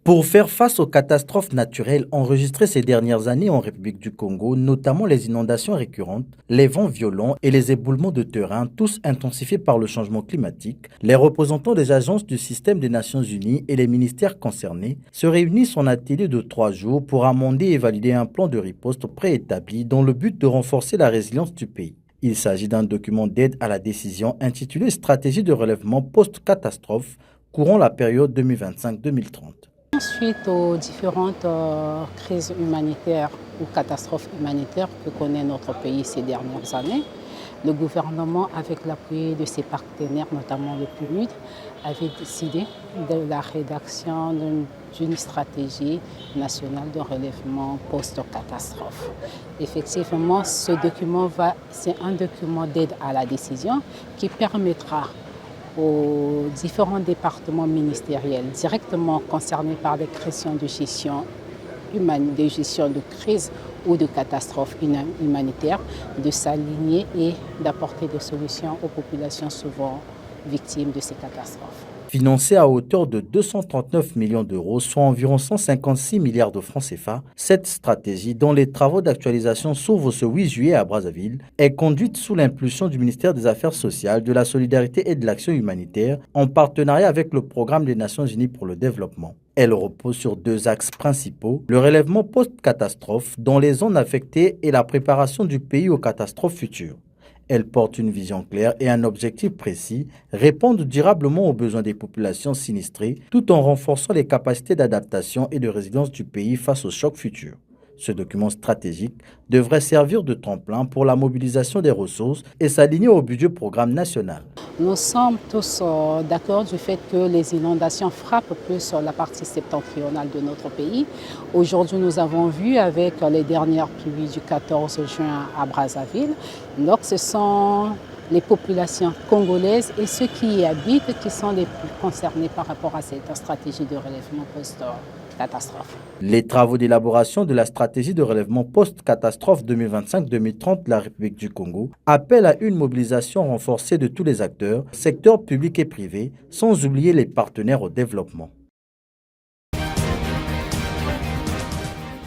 Pour faire face aux catastrophes naturelles enregistrées ces dernières années en République du Congo, notamment les inondations récurrentes, les vents violents et les éboulements de terrain, tous intensifiés par le changement climatique, les représentants des agences du système des Nations Unies et les ministères concernés se réunissent en atelier de 3 jours pour amender et valider un plan de riposte préétabli dans le but de renforcer la résilience du pays. Il s'agit d'un document d'aide à la décision intitulé Stratégie de relèvement post-catastrophe courant la période 2025-2030. Suite aux différentes crises humanitaires ou catastrophes humanitaires que connaît notre pays ces dernières années, le gouvernement, avec l'appui de ses partenaires, notamment le PNUD, avait décidé de la rédaction d'une stratégie nationale de relèvement post-catastrophe. Effectivement, c'est un document d'aide à la décision qui permettra aux différents départements ministériels directement concernés par des questions de gestion humaine, de gestion de crise ou de catastrophes humanitaires, de s'aligner et d'apporter des solutions aux populations souvent victimes de ces catastrophes. Financée à hauteur de 239 millions d'euros, soit environ 156 milliards de francs CFA, cette stratégie, dont les travaux d'actualisation s'ouvrent ce 8 juillet à Brazzaville, est conduite sous l'impulsion du ministère des Affaires sociales, de la solidarité et de l'action humanitaire, en partenariat avec le Programme des Nations Unies pour le développement. Elle repose sur 2 axes principaux, le relèvement post-catastrophe dans les zones affectées et la préparation du pays aux catastrophes futures. Elle porte une vision claire et un objectif précis, répondre durablement aux besoins des populations sinistrées, tout en renforçant les capacités d'adaptation et de résilience du pays face aux chocs futurs. Ce document stratégique devrait servir de tremplin pour la mobilisation des ressources et s'aligner au budget programme national. Nous sommes tous d'accord du fait que les inondations frappent plus sur la partie septentrionale de notre pays. Aujourd'hui, nous avons vu avec les dernières pluies du 14 juin à Brazzaville. Donc, ce sont les populations congolaises et ceux qui y habitent qui sont les plus concernés par rapport à cette stratégie de relèvement post-catastrophe. Les travaux d'élaboration de la stratégie de relèvement post-catastrophe 2025-2030 de la République du Congo appellent à une mobilisation renforcée de tous les acteurs, secteurs publics et privés, sans oublier les partenaires au développement.